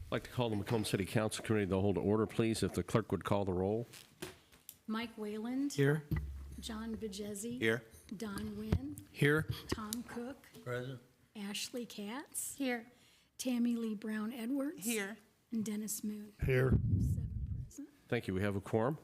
I'd like to call the Macomb City Council Committee of the whole to order, please, if the clerk would call the roll. Mike Wayland. Here. John Bajezi. Here. Don Wynn. Here. Tom Cook. Present. Ashley Katz. Here. Tammy Lee Brown Edwards. Here. And Dennis Moon. Here. 7 present. Thank you. We have a quorum.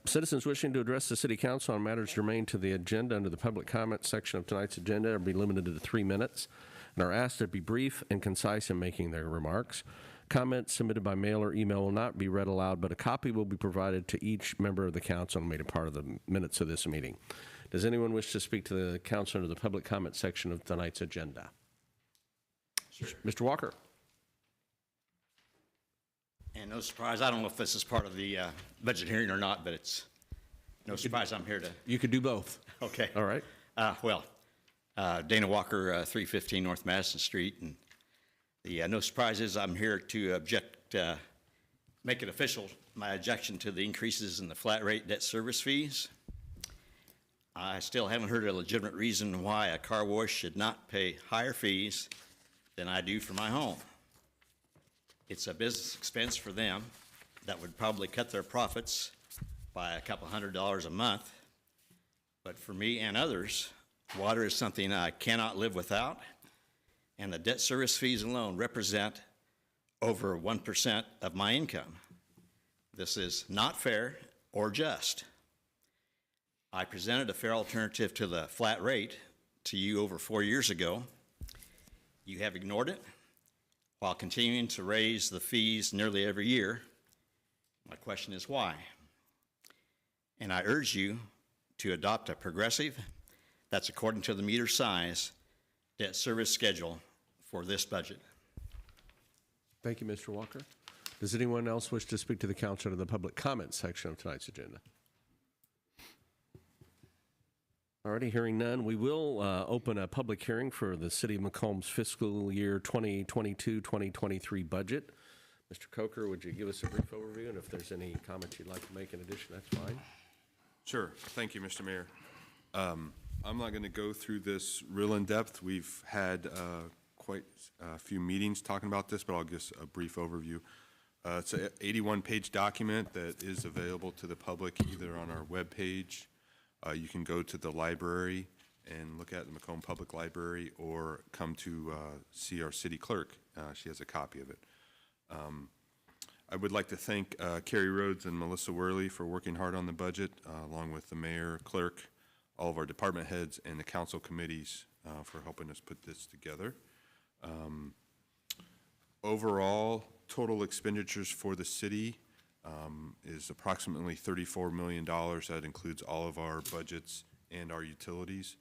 Citizens wishing to address the City Council on matters germane to the agenda under the public comment section of tonight's agenda will be limited to 3 minutes and are asked to be brief and concise in making their remarks. Comments submitted by mail or email will not be read aloud, but a copy will be provided to each member of the council and made a part of the minutes of this meeting. Does anyone wish to speak to the council under the public comment section of tonight's agenda? Sure. Mr. Walker. And no surprise, I don't know if this is part of the budget hearing or not, but it's no surprise I'm here to. You could do both. Okay. All right. Dana Walker, 315 North Madison Street. And the no surprises, I'm here to make it official, my objection to the increases in the flat rate debt service fees. I still haven't heard a legitimate reason why a car wash should not pay higher fees than I do for my home. It's a business expense for them that would probably cut their profits by a couple $100 a month. But for me and others, water is something I cannot live without, and the debt service fees alone represent over 1% of my income. This is not fair or just. I presented a fair alternative to the flat rate to you over 4 years ago. You have ignored it while continuing to raise the fees nearly every year. My question is why? And I urge you to adopt a progressive, that's according to the meter size, debt service schedule for this budget. Thank you, Mr. Walker. Does anyone else wish to speak to the council under the public comment section of tonight's agenda? Already hearing none, we will open a public hearing for the City of Macomb's fiscal year 2022-2023 budget. Mr. Coker, would you give us a brief overview, and if there's any comments you'd like to make in addition, that's fine. Sure. Thank you, Mr. Mayor. I'm not going to go through this real in depth. We've had quite a few meetings talking about this, but I'll give a brief overview. It's an 81-page document that is available to the public either on our webpage. You can go to the library and look at the Macomb Public Library, or come to see our city clerk. She has a copy of it. I would like to thank Carrie Rhodes and Melissa Worley for working hard on the budget, along with the mayor, clerk, all of our department heads, and the council committees for helping us put this together. Overall, total expenditures for the city is approximately $34 million. That includes all of our budgets and our utilities.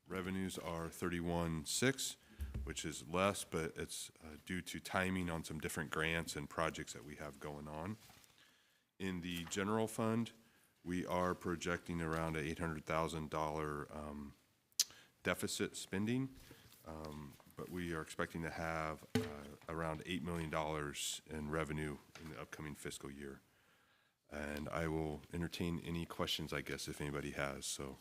Revenues are 31.6, which is less, but it's due to timing on some different grants and projects that we have going on. In the general fund, we are projecting around an $800,000 deficit spending, but we are expecting to have around $8 million in revenue in the upcoming fiscal year. And I will entertain any questions, I guess, if anybody has. So,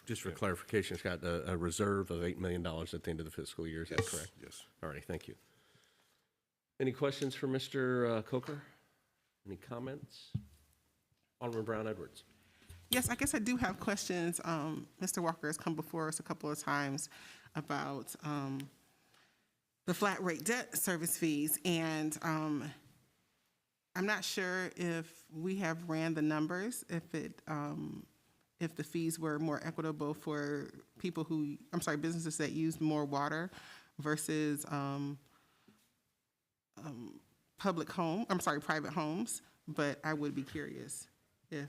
just for clarification, it's got a reserve of $8 million at the end of the fiscal year. Is that correct? Yes. All right. Thank you. Any questions for Mr. Coker? Any comments? Alderman Brown Edwards. Yes, I guess I do have questions. Mr. Walker has come before us a couple of times about the flat rate debt service fees, and I'm not sure if we have ran the numbers, if the fees were more equitable for people who, businesses that use more water versus private homes, but I would be curious if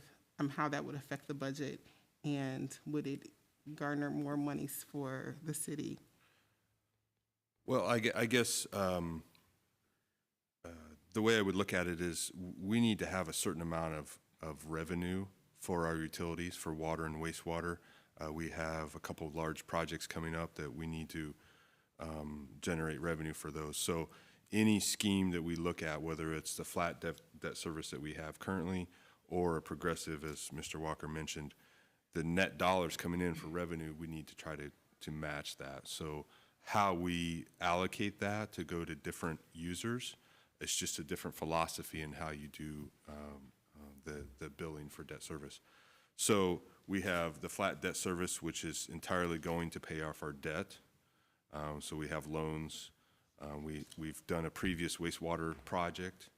how that would affect the budget, and would it garner more monies for the city? Well, I guess the way I would look at it is we need to have a certain amount of revenue for our utilities, for water and wastewater. We have a couple of large projects coming up that we need to generate revenue for those. So any scheme that we look at, whether it's the flat debt service that we have currently or a progressive, as Mr. Walker mentioned, the net dollars coming in for revenue, we need to try to match that. So how we allocate that to go to different users. It's just a different philosophy in how you do the billing for debt service. So we have the flat debt service, which is entirely going to pay off our debt. So we have loans. We've done a previous wastewater project,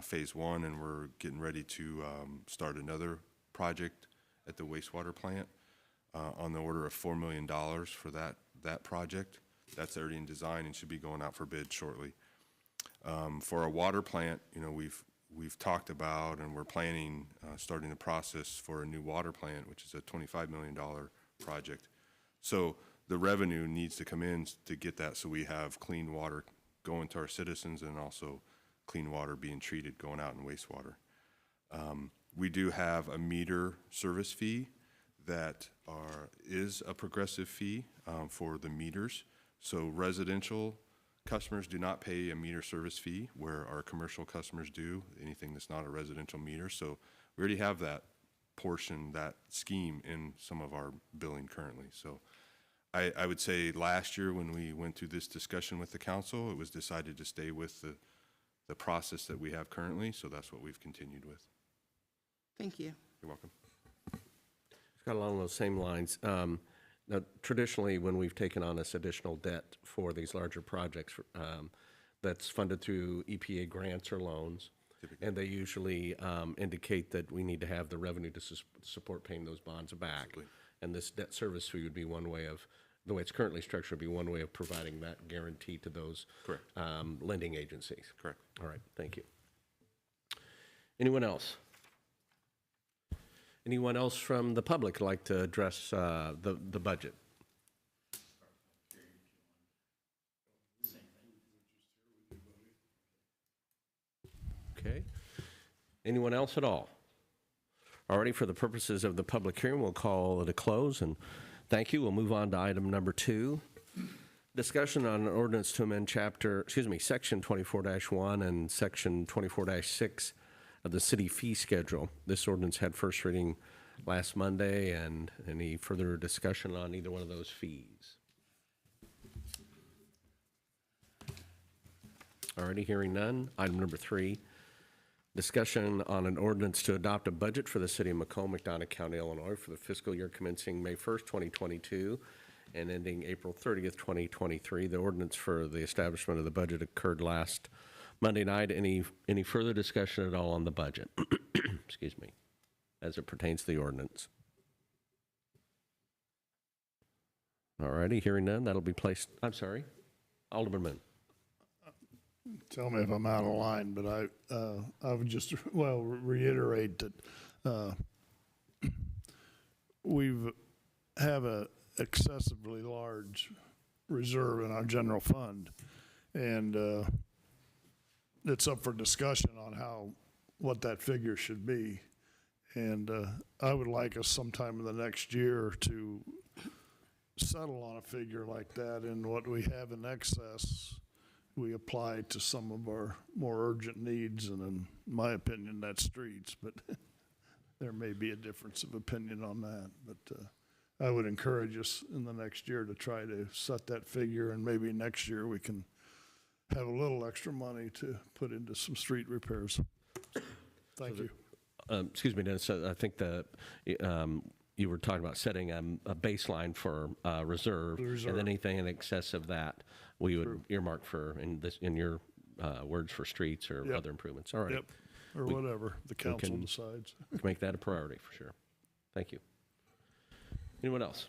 phase 1, and we're getting ready to start another project at the wastewater plant on the order of $4 million for that project. That's already in design and should be going out for bid shortly. For our water plant, we've talked about and we're planning starting the process for a new water plant, which is a $25 million project. So the revenue needs to come in to get that, so we have clean water going to our citizens and also clean water being treated going out in wastewater. We do have a meter service fee that is a progressive fee for the meters. So residential customers do not pay a meter service fee, where our commercial customers do, anything that's not a residential meter. So we already have that portion, that scheme in some of our billing currently. So I would say last year when we went through this discussion with the council, it was decided to stay with the process that we have currently. So that's what we've continued with. Thank you. You're welcome. It's got along those same lines. Now, traditionally, when we've taken on this additional debt for these larger projects, that's funded through EPA grants or loans, and they usually indicate that we need to have the revenue to support paying those bonds back. Absolutely. And this debt service fee would be one way of, the way it's currently structured, would be one way of providing that guarantee to those Correct. Lending agencies. Correct. All right, thank you. Anyone else? Anyone else from the public like to address the budget? Okay. Anyone else at all? Alrighty, for the purposes of the public hearing, we'll call it a close, and thank you. We'll move on to item number 2. Discussion on an ordinance to amend section 24-1 and section 24-6 of the city fee schedule. This ordinance had first reading last Monday, and any further discussion on either one of those fees? Alrighty, hearing none. Item number 3, discussion on an ordinance to adopt a budget for the city of Macomb, McDonough County, Illinois for the fiscal year commencing May 1st, 2022 and ending April 30th, 2023. The ordinance for the establishment of the budget occurred last Monday night. Any further discussion at all on the budget? Excuse me, as it pertains to the ordinance. All righty, hearing none, that'll be placed. I'm sorry, Alderman. Tell me if I'm out of line, but I would just, reiterate that we've have a excessively large reserve in our general fund, and it's up for discussion on what that figure should be. And I would like us sometime in the next year to settle on a figure like that, and what we have in excess we apply to some of our more urgent needs, and in my opinion, that's streets, but there may be a difference of opinion on that. But I would encourage us in the next year to try to set that figure, and maybe next year we can have a little extra money to put into some street repairs. Thank you. Excuse me, Dennis, I think you were talking about setting a baseline for reserve, and then anything in excess of that, we would earmark for, in your words, for streets or other improvements. All right. Yep, or whatever the council decides. Make that a priority for sure. Thank you. Anyone else?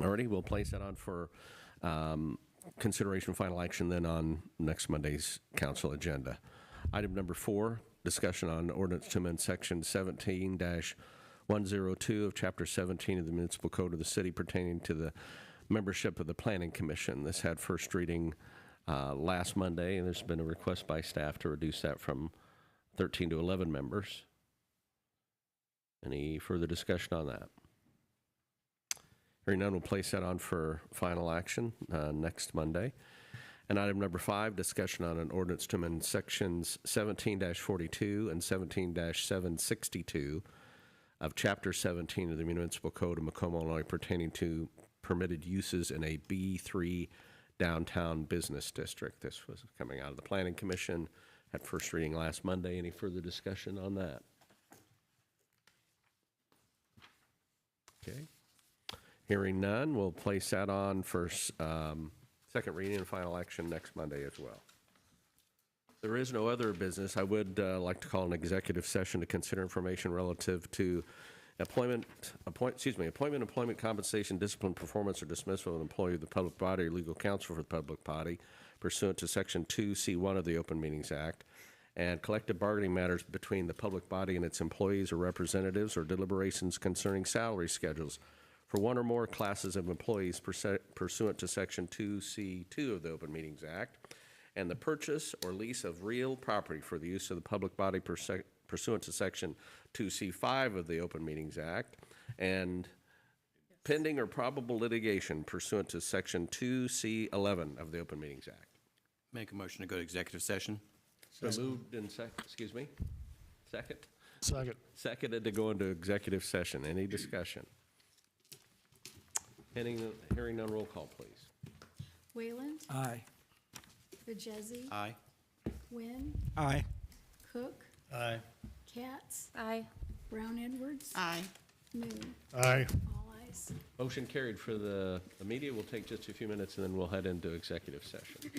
Alrighty, we'll place that on for consideration final action then on next Monday's council agenda. Item number 4, discussion on ordinance to amend section 17-102 of chapter 17 of the municipal code of the city pertaining to the membership of the planning commission. This had first reading last Monday, and there's been a request by staff to reduce that from 13 to 11 members. Any further discussion on that? Hearing none, we'll place that on for final action next Monday. And item number 5, discussion on an ordinance to amend sections 17-42 and 17-762 of Chapter 17 of the Municipal Code of Macomb, Illinois pertaining to permitted uses in a B3 downtown business district. This was coming out of the Planning Commission at first reading last Monday. Any further discussion on that? Okay. Hearing none, we'll place that on for second reading and final action next Monday as well. There is no other business. I would like to call an executive session to consider information relative to employment, compensation, discipline, performance, or dismissal of an employee of the public body or legal counsel for the public body pursuant to Section 2C1 of the Open Meetings Act, and collective bargaining matters between the public body and its employees or representatives, or deliberations concerning salary schedules for one or more classes of employees pursuant to Section 2C2 of the Open Meetings Act, and the purchase or lease of real property for the use of the public body pursuant to Section 2C5 of the Open Meetings Act, and pending or probable litigation pursuant to Section 2C11 of the Open Meetings Act. Make a motion to go to executive session. So moved and excuse me? Second? Second. Seconded to go into executive session. Any discussion? Hearing none, roll call, please. Wayland, Aye. Bajesi, Aye. Wynn, Aye. Cook, Aye. Katz, Aye. Brown Edwards, Aye. Moon. Aye. All ayes. Motion carried for the media. We'll take just a few minutes and then we'll head into executive session.